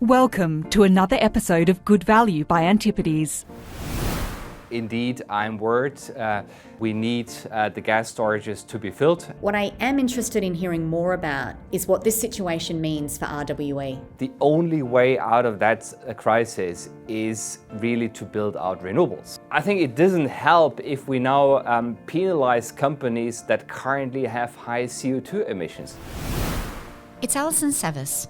Welcome to another episode of Good Value by Antipodes. Indeed, I'm worried. We need the gas storages to be filled. What I am interested in hearing more about is what this situation means for RWE. The only way out of that crisis is really to build out renewables. I think it doesn't help if we now penalize companies that currently have high CO2 emissions. It's Alison Savas.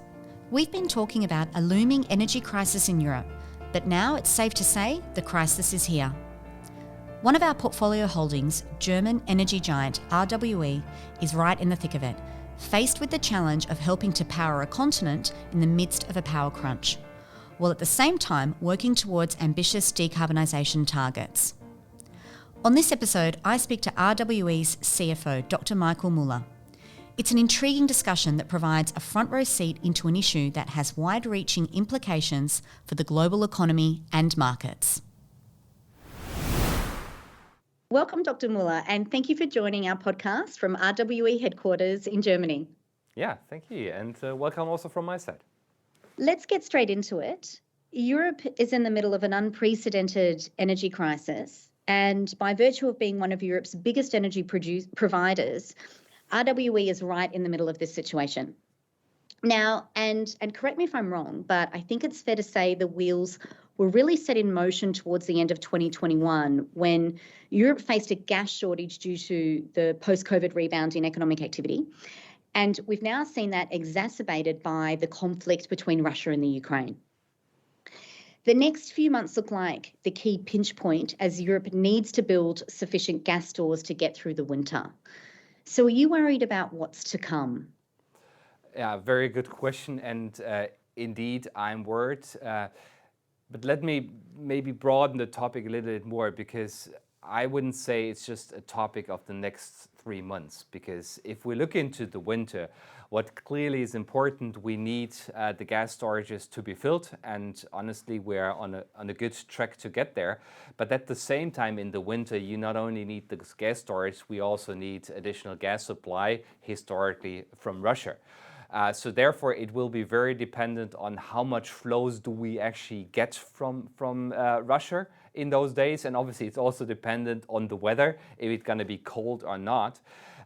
We've been talking about a looming energy crisis in Europe, but now it's safe to say the crisis is here. One of our portfolio holdings, German energy giant RWE, is right in the thick of it, faced with the challenge of helping to power a continent in the midst of a power crunch, while at the same time working towards ambitious decarbonisation targets. On this episode, I speak to RWE's CFO, Dr. Michael Muller. It's an intriguing discussion that provides a front row seat into an issue that has wide-reaching implications for the global economy and markets. Welcome, Dr. Muller, and thank you for joining our podcast from RWE headquarters in Germany. Yeah, thank you, and welcome also from my side. Let's get straight into it. Europe is in the middle of an unprecedented energy crisis, and by virtue of being one of Europe's biggest energy providers, RWE is right in the middle of this situation. Now, and correct me if I'm wrong, but I think it's fair to say the wheels were really set in motion towards the end of 2021 when Europe faced a gas shortage due to the post-COVID rebound in economic activity. And we've now seen that exacerbated by the conflict between Russia and the Ukraine. The next few months look like the key pinch point as Europe needs to build sufficient gas stores to get through the winter. So are you worried about what's to come? Yeah, very good question. And indeed, I'm worried. But let me maybe broaden the topic a little bit more, because I wouldn't say it's just a topic of the next 3 months. Because if we look into the winter, what clearly is important, we need the gas storages to be filled. And honestly, we're on a good track to get there. But at the same time, in the winter, you not only need the gas storage, we also need additional gas supply, historically from Russia. So therefore, it will be very dependent on how much flows do we actually get from Russia in those days. And obviously, it's also dependent on the weather, if it's going to be cold or not.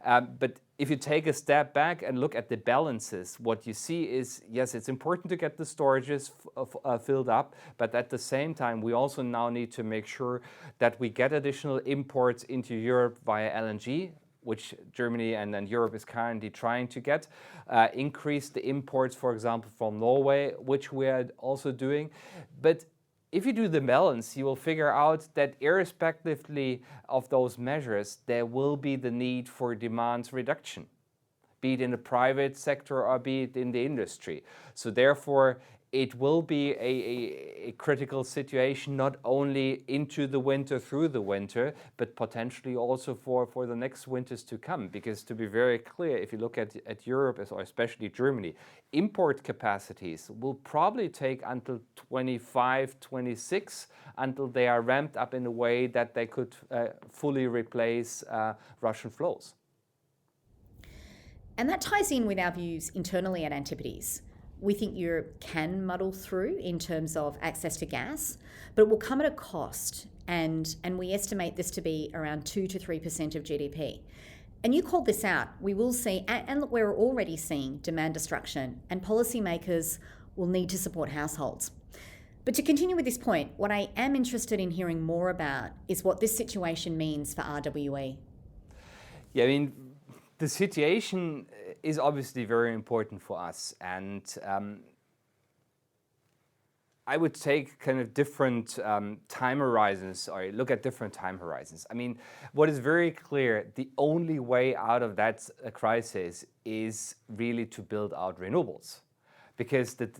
But if you take a step back and look at the balances, what you see is, yes, it's important to get the storages filled up, but at the same time, we also now need to make sure that we get additional imports into Europe via LNG, which Germany and Europe is currently trying to get, increase the imports, for example, from Norway, which we are also doing. But if you do the balance, you will figure out that irrespectively of those measures, there will be the need for demand reduction, be it in the private sector or be it in the industry. So therefore, it will be a critical situation, not only into the winter, through the winter, but potentially also for the next winters to come. Because to be very clear, if you look at Europe, or especially Germany, import capacities will probably take until 25, 26, until they are ramped up in a way that they could fully replace Russian flows. And that ties in with our views internally at Antipodes. We think Europe can muddle through in terms of access to gas, but it will come at a cost, and we estimate this to be around 2 to 3% of GDP. And you called this out. We will see, and look, we're already seeing demand destruction, and policymakers will need to support households. But to continue with this point, what I am interested in hearing more about is what this situation means for RWE. Yeah, I mean, the situation is obviously very important for us, and I would take kind of different time horizons, or look at different time horizons. I mean, what is very clear, the only way out of that crisis is really to build out renewables. Because the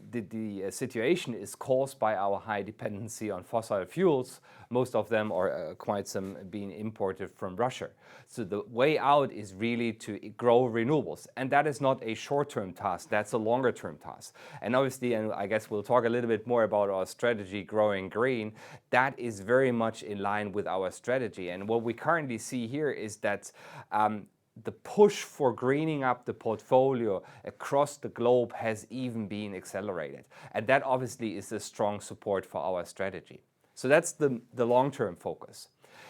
situation is caused by our high dependency on fossil fuels, most of them, or quite some, being imported from Russia. So the way out is really to grow renewables. And that is not a short-term task, that's a longer-term task. And obviously, and I guess we'll talk a little bit more about our strategy, Growing Green, that is very much in line with our strategy. And what we currently see here is that the push for greening up the portfolio across the globe has even been accelerated. And that obviously is a strong support for our strategy. So that's the long-term focus.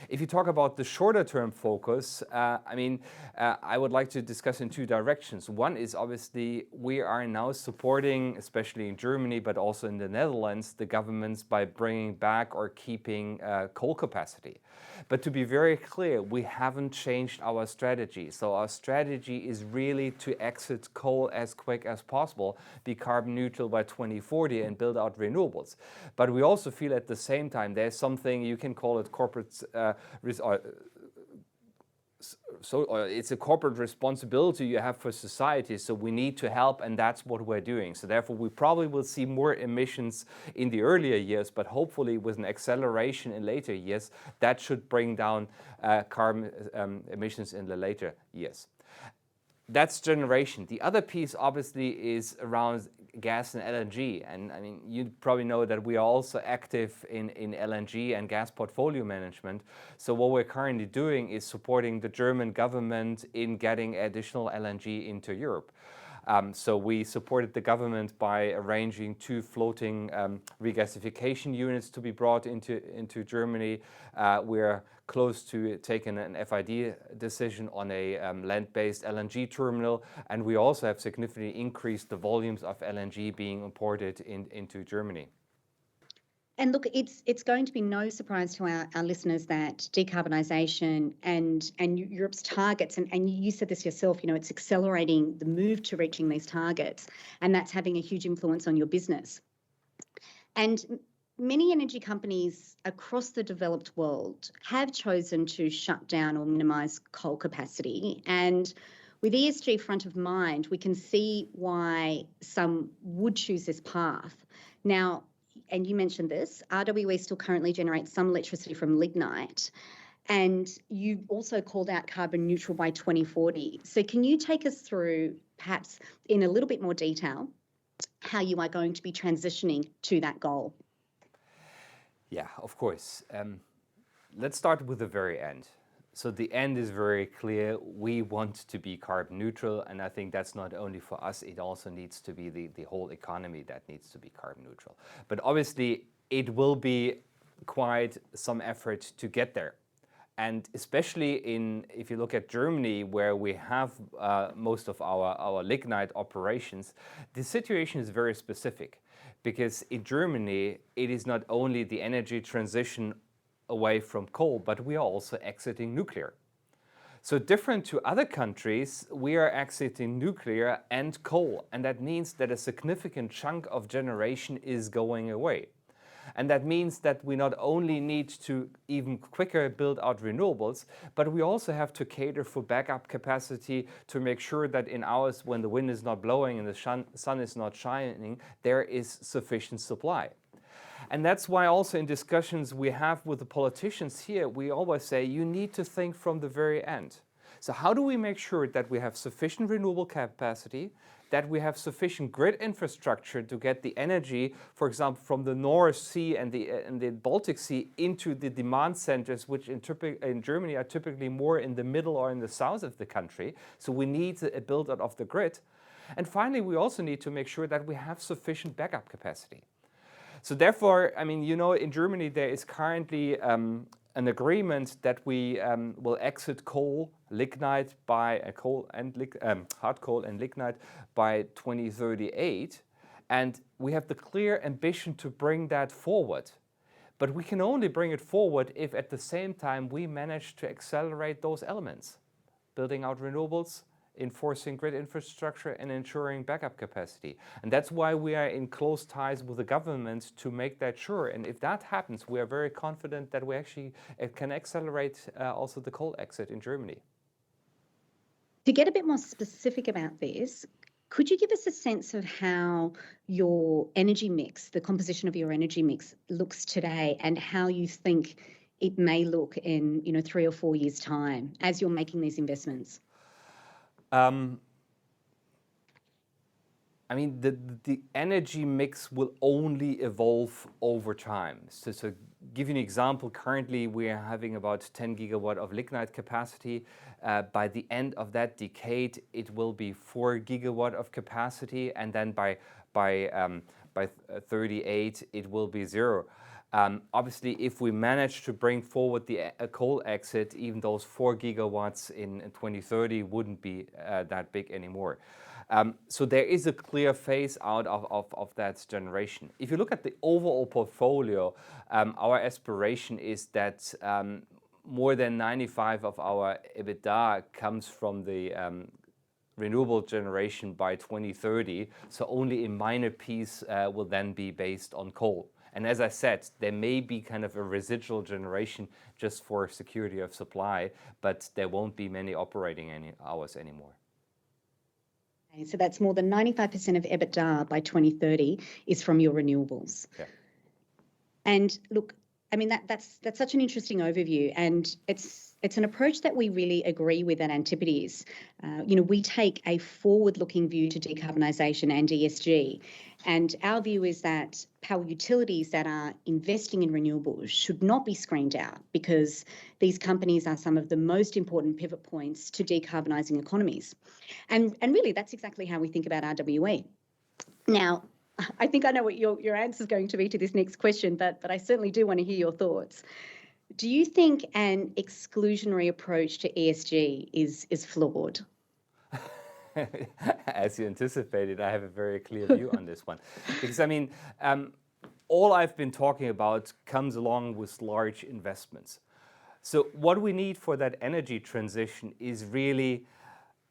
If you talk about the shorter-term focus, I would like to discuss in two directions. One is obviously we are now supporting, especially in Germany, but also in the Netherlands, the governments by bringing back or keeping coal capacity. But to be very clear, we haven't changed our strategy. So our strategy is really to exit coal as quick as possible, be carbon neutral by 2040 and build out renewables. But we also feel at the same time there's something, you can call it corporate it's a corporate responsibility you have for society, so we need to help, and that's what we're doing. So therefore we probably will see more emissions in the earlier years, but hopefully with an acceleration in later years, that should bring down carbon emissions in the later years. That's generation. The other piece obviously is around gas and LNG. And I mean, you probably know that we are also active in LNG and gas portfolio management. So what we're currently doing is supporting the German government in getting additional LNG into Europe. So we supported the government by arranging 2 floating regasification units to be brought into Germany. We're close to taking an FID decision on a land-based LNG terminal, and we also have significantly increased the volumes of LNG being imported into Germany. And look, it's going to be no surprise to our listeners that decarbonisation and Europe's targets, and you said this yourself, it's accelerating the move to reaching these targets, and that's having a huge influence on your business. And many energy companies across the developed world have chosen to shut down or minimise coal capacity. And with ESG front of mind, we can see why some would choose this path. Now, and you mentioned this, RWE still currently generates some electricity from lignite. And you also called out carbon neutral by 2040. So can you take us through, perhaps in a little bit more detail, how you are going to be transitioning to that goal? Yeah, of course. Let's start with the very end. So the end is very clear. We want to be carbon neutral, and I think that's not only for us, it also needs to be the whole economy that needs to be carbon neutral. But obviously, it will be quite some effort to get there. And especially if you look at Germany, where we have most of our lignite operations, the situation is very specific. Because in Germany, it is not only the energy transition away from coal, but we are also exiting nuclear. So different to other countries, we are exiting nuclear and coal, and that means that a significant chunk of generation is going away. And that means that we not only need to even quicker build out renewables, but we also have to cater for backup capacity to make sure that in hours when the wind is not blowing and the sun is not shining, there is sufficient supply. And that's why also in discussions we have with the politicians here, we always say you need to think from the very end. So how do we make sure that we have sufficient renewable capacity, that we have sufficient grid infrastructure to get the energy, for example, from the North Sea and the Baltic Sea into the demand centers, which in Germany are typically more in the middle or in the south of the country. So we need a build-out of the grid. And finally, we also need to make sure that we have sufficient backup capacity. So therefore, in Germany there is currently an agreement that we will exit coal, lignite by hard coal and lignite by 2038, and we have the clear ambition to bring that forward. But we can only bring it forward if at the same time we manage to accelerate those elements, building out renewables, enforcing grid infrastructure and ensuring backup capacity. And that's why we are in close ties with the government to make that sure. And if that happens, we are very confident that we actually can accelerate also the coal exit in Germany. To get a bit more specific about this, could you give us a sense of how your energy mix, the composition of your energy mix looks today, and how you think it may look in 3 or 4 years' time as you're making these investments? The energy mix will only evolve over time. So give you an example, currently we are having about 10 gigawatt of lignite capacity. By the end of that decade, it will be 4 gigawatt of capacity, and then by 38, it will be 0. Obviously, if we manage to bring forward the coal exit, even those 4 gigawatts in 2030 wouldn't be that big anymore. So there is a clear phase out of that generation. If you look at the overall portfolio, our aspiration is that more than 95 of our EBITDA comes from the renewable generation by 2030. So only a minor piece will then be based on coal. And as I said, there may be kind of a residual generation just for security of supply, but there won't be many operating hours anymore. Okay, so that's more than 95% of EBITDA by 2030 is from your renewables. Yeah. And look, I mean, that's such an interesting overview, and it's an approach that we really agree with at Antipodes. We take a forward-looking view to decarbonisation and ESG, and our view is that power utilities that are investing in renewables should not be screened out, because these companies are some of the most important pivot points to decarbonising economies. And really, that's exactly how we think about RWE. Now, I think I know what your answer is going to be to this next question, but I certainly do want to hear your thoughts. Do you think an exclusionary approach to ESG is flawed? As you anticipated, I have a very clear view on this one. Because, I mean, all I've been talking about comes along with large investments. So what we need for that energy transition is really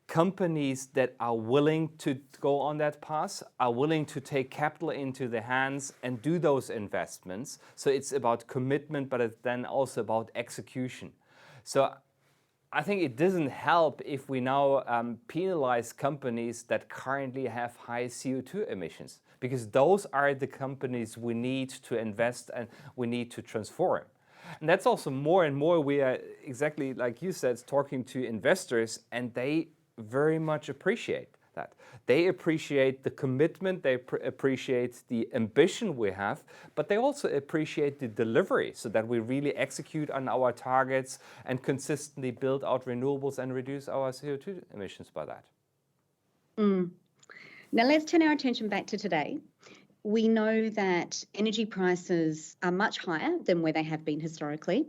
companies that are willing to go on that path, are willing to take capital into their hands and do those investments. So it's about commitment, but it's then also about execution. So I think it doesn't help if we now penalize companies that currently have high CO2 emissions, because those are the companies we need to invest and we need to transform. And that's also more and more we are, exactly like you said, talking to investors, and they very much appreciate that. They appreciate the commitment, they appreciate the ambition we have, but they also appreciate the delivery, so that we really execute on our targets and consistently build out renewables and reduce our CO2 emissions by that. Now let's turn our attention back to today. We know that energy prices are much higher than where they have been historically.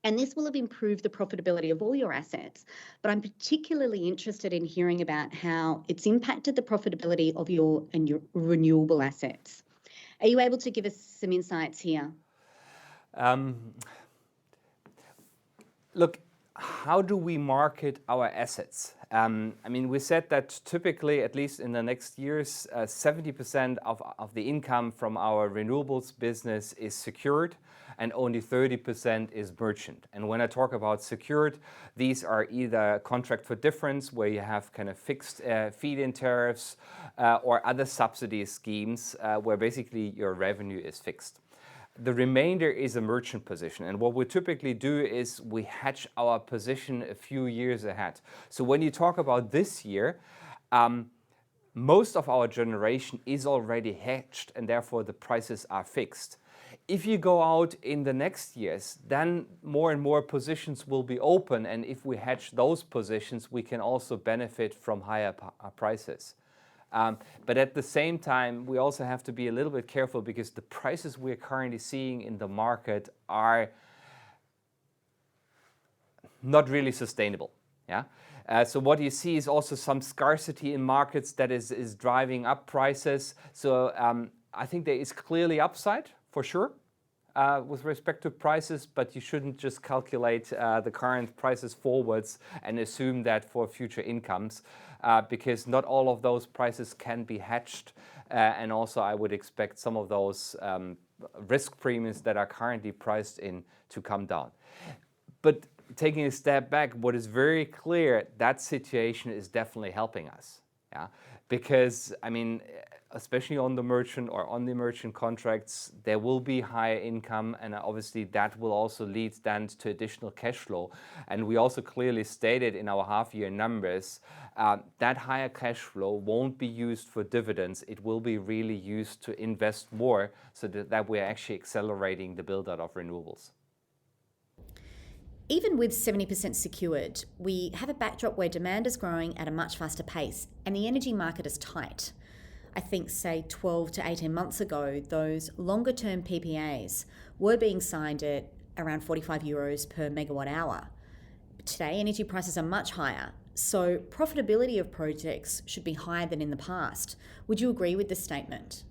And this will have improved the profitability of all your assets. But I'm particularly interested in hearing about how it's impacted the profitability of your renewable assets. Are you able to give us some insights here? Look, how do we market our assets? I mean, we said that typically, at least in the next years, 70% of the income from our renewables business is secured, and only 30% is merchant. And when I talk about secured, these are either contract for difference, where you have kind of fixed feed-in tariffs, or other subsidy schemes where basically your revenue is fixed. The remainder is a merchant position, and what we typically do is we hedge our position a few years ahead. So when you talk about this year, most of our generation is already hedged, and therefore the prices are fixed. If you go out in the next years, then more and more positions will be open, and if we hedge those positions, we can also benefit from higher prices. But at the same time, we also have to be a little bit careful, because the prices we're currently seeing in the market are not really sustainable. Yeah. So what you see is also some scarcity in markets that is driving up prices. So I think there is clearly upside for sure with respect to prices, but you shouldn't just calculate the current prices forwards and assume that for future incomes, because not all of those prices can be hedged. And also I would expect some of those risk premiums that are currently priced in to come down. But taking a step back, what is very clear, that situation is definitely helping us. Yeah? Because, I mean, especially on the merchant or on the merchant contracts, there will be higher income, and obviously that will also lead then to additional cash flow. And we also clearly stated in our half-year numbers that higher cash flow won't be used for dividends. It will be really used to invest more, so that we're actually accelerating the build-out of renewables. Even with 70% secured, we have a backdrop where demand is growing at a much faster pace and the energy market is tight. I think, say, 12 to 18 months ago, those longer-term PPAs were being signed at around 45 euros per megawatt hour. Today, energy prices are much higher, so profitability of projects should be higher than in the past. Would you agree with this statement?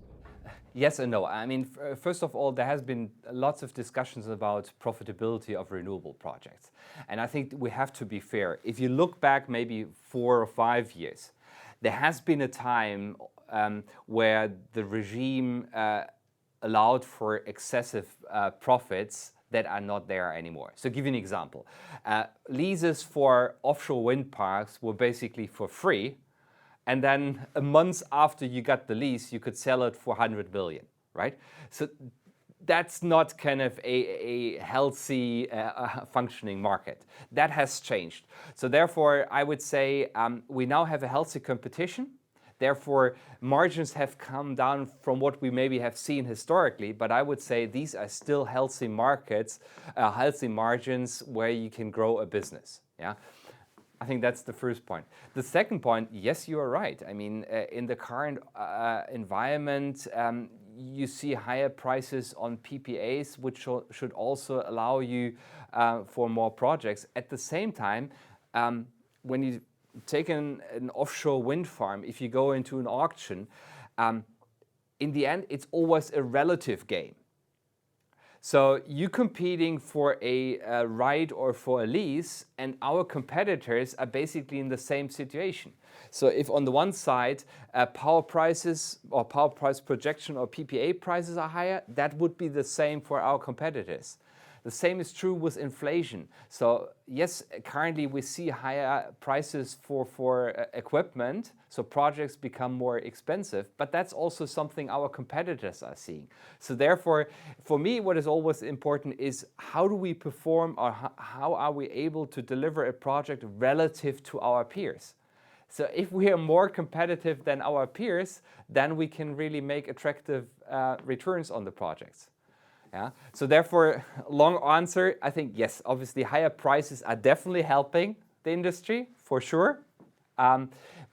Yes and no. I mean, first of all, there has been lots of discussions about profitability of renewable projects. And I think we have to be fair. If you look back maybe 4 or 5 years, there has been a time where the regime allowed for excessive profits that are not there anymore. So give you an example. Leases for offshore wind parks were basically for free. And then a month after you got the lease, you could sell it for 100 billion, right? So that's not kind of a healthy functioning market. That has changed. So therefore, I would say we now have a healthy competition. Therefore, margins have come down from what we maybe have seen historically, but I would say these are still healthy markets, healthy margins where you can grow a business, yeah? I think that's the first point. The second point, yes, you are right. I mean, in the current environment, you see higher prices on PPAs, which should also allow you for more projects. At the same time, when you take an offshore wind farm, if you go into an auction, in the end, it's always a relative game. So you're competing for a right or for a lease, and our competitors are basically in the same situation. So if on the one side power prices or power price projection or PPA prices are higher, that would be the same for our competitors. The same is true with inflation. So yes, currently we see higher prices for equipment, so projects become more expensive, but that's also something our competitors are seeing. So therefore, for me, what is always important is how do we perform, or how are we able to deliver a project relative to our peers? So if we are more competitive than our peers, then we can really make attractive returns on the projects. Yeah. So therefore, long answer, I think yes, obviously higher prices are definitely helping the industry, for sure.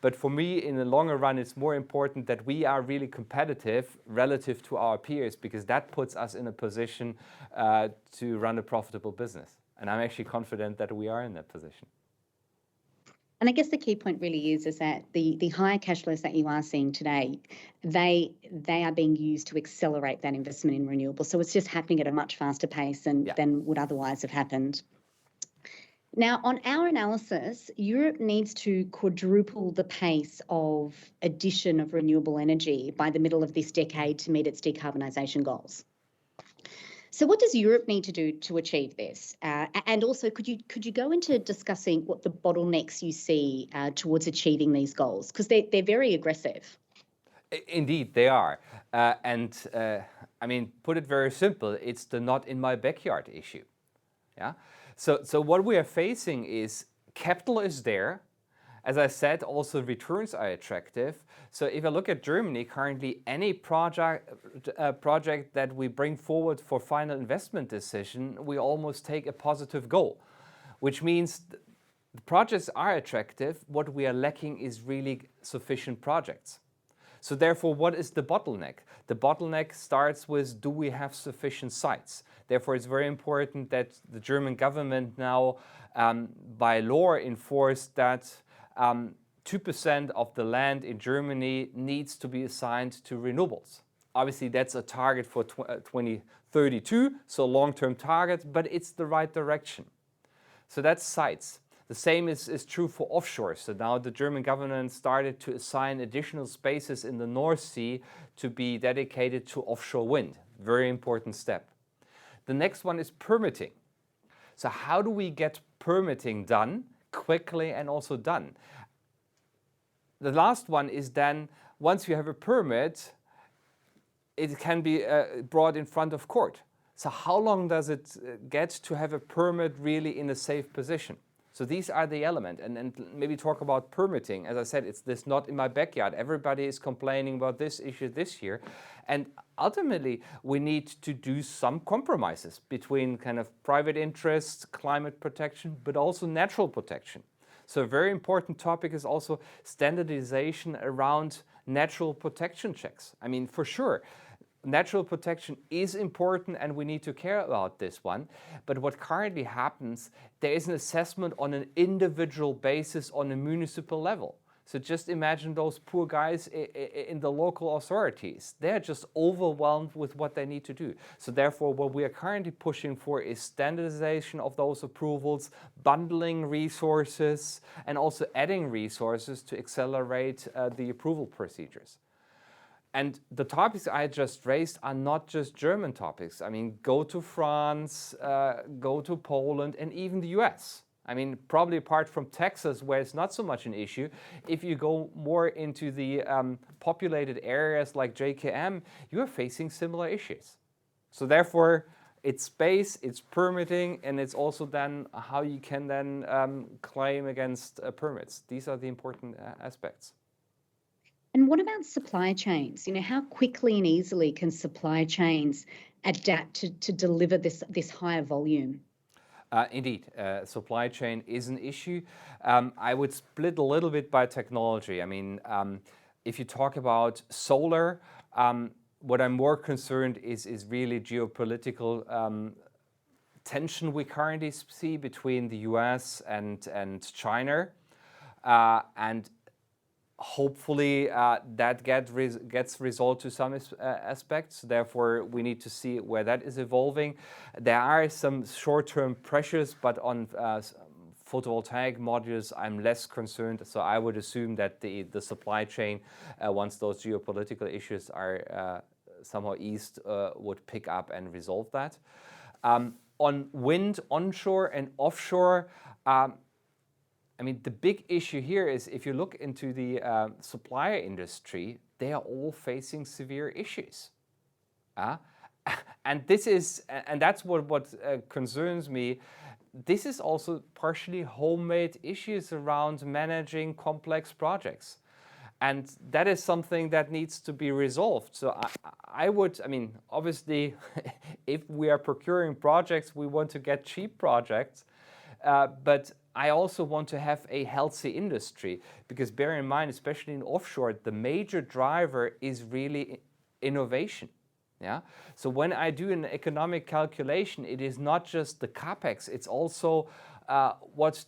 But for me, in the longer run, it's more important that we are really competitive relative to our peers, because that puts us in a position to run a profitable business. And I'm actually confident that we are in that position. And I guess the key point really is that the higher cash flows that you are seeing today, they are being used to accelerate that investment in renewables. So it's just happening at a much faster pace than would otherwise have happened. Now, on our analysis, Europe needs to quadruple the pace of addition of renewable energy by the middle of this decade to meet its decarbonisation goals. So what does Europe need to do to achieve this? And also, could you go into discussing what the bottlenecks you see towards achieving these goals? Because they're very aggressive. Indeed, they are. I mean, put it very simple, it's the not in my backyard issue. Yeah. So what we are facing is capital is there. As I said, also returns are attractive. So if I look at Germany, currently any project that we bring forward for final investment decision, we almost take a positive goal, which means the projects are attractive. What we are lacking is really sufficient projects. So therefore, what is the bottleneck? The bottleneck starts with, do we have sufficient sites? Therefore, it's very important that the German government now, by law, enforced that 2% of the land in Germany needs to be assigned to renewables. Obviously, that's a target for 2032, so long-term target, but it's the right direction. So that's sites. The same is true for offshore. So now the German government started to assign additional spaces in the North Sea to be dedicated to offshore wind. Very important step. The next one is permitting. So how do we get permitting done quickly and also done? The last one is then, once you have a permit, it can be brought in front of court. So how long does it get to have a permit really in a safe position? So these are the elements. And maybe talk about permitting. As I said, it's this not in my backyard. Everybody is complaining about this issue this year. And ultimately, we need to do some compromises between kind of private interests, climate protection, but also natural protection. So a very important topic is also standardization around natural protection checks. I mean, for sure, natural protection is important and we need to care about this one. But what currently happens, there is an assessment on an individual basis on a municipal level. So just imagine those poor guys in the local authorities. They're just overwhelmed with what they need to do. So therefore, what we are currently pushing for is standardization of those approvals, bundling resources, and also adding resources to accelerate the approval procedures. And the topics I just raised are not just German topics. I mean, go to France, go to Poland, and even the US. I mean, probably apart from Texas, where it's not so much an issue, if you go more into the populated areas like JKM, you are facing similar issues. So therefore, it's space, it's permitting, and it's also then how you can then claim against permits. These are the important aspects. And what about supply chains? You know, how quickly and easily can supply chains adapt to deliver this higher volume? Indeed, supply chain is an issue. I would split a little bit by technology. I mean, if you talk about solar, what I'm more concerned is really geopolitical tension we currently see between the US and China. And hopefully that gets resolved to some aspects. Therefore, we need to see where that is evolving. There are some short-term pressures, but on photovoltaic modules, I'm less concerned. So I would assume that the supply chain, once those geopolitical issues are somehow eased, would pick up and resolve that. On wind, onshore and offshore, I mean, the big issue here is if you look into the supplier industry, they are all facing severe issues. And that's what concerns me. This is also partially homemade issues around managing complex projects. And that is something that needs to be resolved. So I mean, obviously, if we are procuring projects, we want to get cheap projects. But I also want to have a healthy industry, because bear in mind, especially in offshore, the major driver is really innovation. Yeah. So when I do an economic calculation, it is not just the capex; it's also what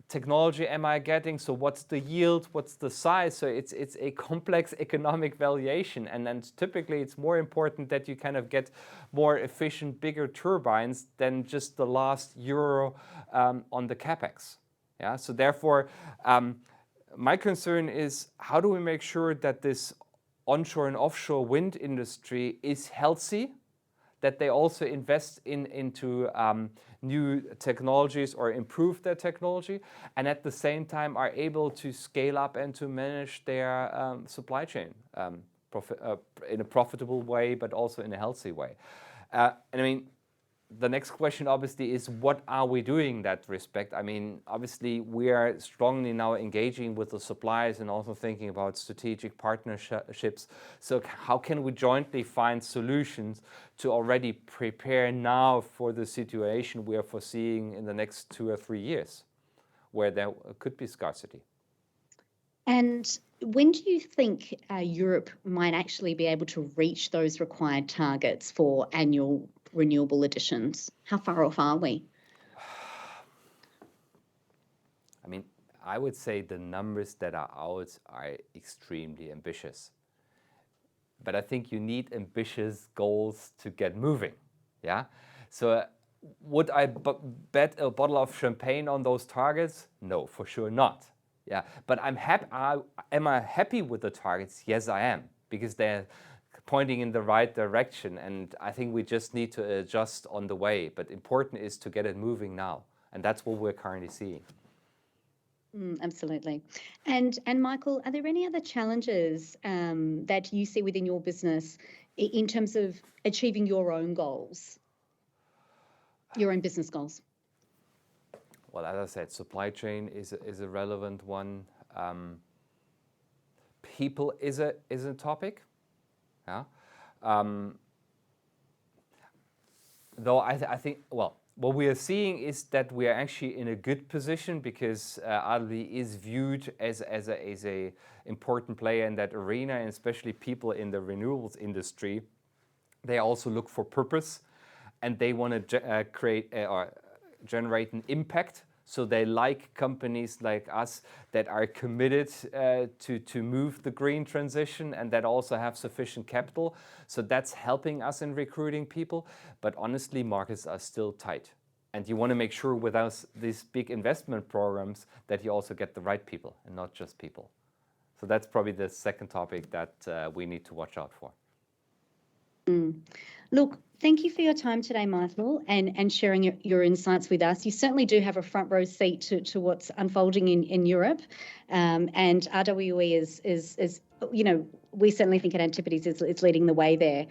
technology am I getting? So what's the yield? What's the size? So it's a complex economic valuation, and then typically it's more important that you kind of get more efficient, bigger turbines than just the last euro on the capex. Yeah. So therefore, my concern is how do we make sure that this onshore and offshore wind industry is healthy, that they also invest into new technologies or improve their technology, and at the same time are able to scale up and to manage their supply chain in a profitable way, but also in a healthy way. And I mean, the next question obviously is, what are we doing in that respect? I mean, obviously we are strongly now engaging with the suppliers and also thinking about strategic partnerships. So how can we jointly find solutions to already prepare now for the situation we are foreseeing in the next 2 or 3 years, where there could be scarcity? And when do you think Europe might actually be able to reach those required targets for annual renewable additions? How far off are we? I mean, I would say the numbers that are out are extremely ambitious. But I think you need ambitious goals to get moving. Yeah. So would I bet a bottle of champagne on those targets? No, for sure not. Yeah. But I'm happy. Am I happy with the targets? Yes, I am, because they're pointing in the right direction, and I think we just need to adjust on the way. But important is to get it moving now, and that's what we're currently seeing. Absolutely. And Michael, are there any other challenges that you see within your business in terms of achieving your own goals, your own business goals? Well, as I said, supply chain is a relevant one. People is a topic. Yeah. Though I think, well, what we are seeing is that we are actually in a good position because RWE is viewed as a important player in that arena, and especially people in the renewables industry. They also look for purpose, and they want to create or generate an impact. So they like companies like us that are committed to move the green transition and that also have sufficient capital. So that's helping us in recruiting people. But honestly, markets are still tight. And you want to make sure with us, these big investment programs, that you also get the right people and not just people. So that's probably the second topic that we need to watch out for. Look, thank you for your time today, Michael, and sharing your insights with us. You certainly do have a front row seat to what's unfolding in Europe, and RWE is we certainly think at Antipodes is leading the way there.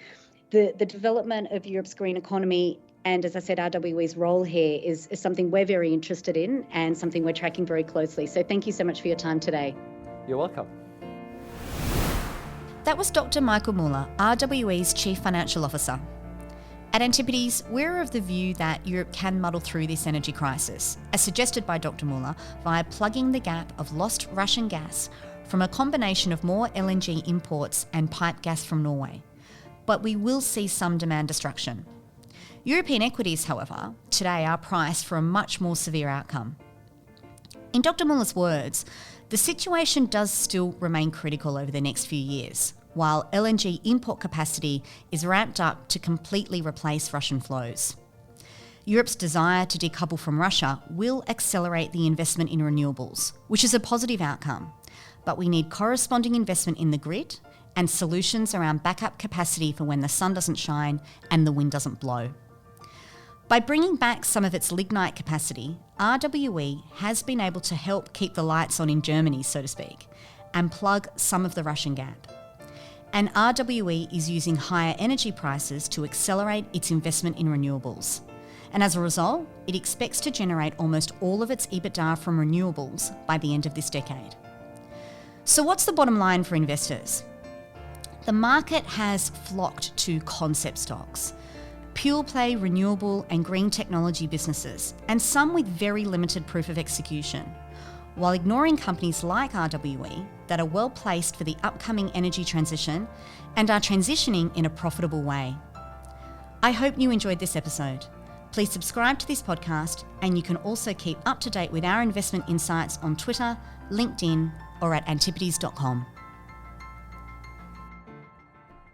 The development of Europe's green economy, and as I said, RWE's role here is something we're very interested in and something we're tracking very closely. So thank you so much for your time today. You're welcome. That was Dr. Michael Muller, RWE's Chief Financial Officer. At Antipodes, we're of the view that Europe can muddle through this energy crisis, as suggested by Dr. Muller, via plugging the gap of lost Russian gas from a combination of more LNG imports and piped gas from Norway. But we will see some demand destruction. European equities, however, today are priced for a much more severe outcome. In Dr. Muller's words, the situation does still remain critical over the next few years, while LNG import capacity is ramped up to completely replace Russian flows. Europe's desire to decouple from Russia will accelerate the investment in renewables, which is a positive outcome, but we need corresponding investment in the grid and solutions around backup capacity for when the sun doesn't shine and the wind doesn't blow. By bringing back some of its lignite capacity, RWE has been able to help keep the lights on in Germany, so to speak, and plug some of the Russian gap. And RWE is using higher energy prices to accelerate its investment in renewables. And as a result, it expects to generate almost all of its EBITDA from renewables by the end of this decade. So what's the bottom line for investors? The market has flocked to concept stocks, pure play renewable and green technology businesses, and some with very limited proof of execution, while ignoring companies like RWE that are well placed for the upcoming energy transition and are transitioning in a profitable way. I hope you enjoyed this episode. Please subscribe to this podcast, and you can also keep up to date with our investment insights on Twitter, LinkedIn, or at antipodes.com.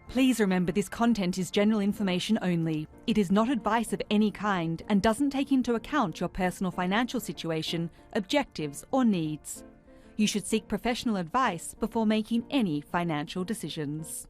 Please remember this content is general information only. It is not advice of any kind and doesn't take into account your personal financial situation, objectives, or needs. You should seek professional advice before making any financial decisions.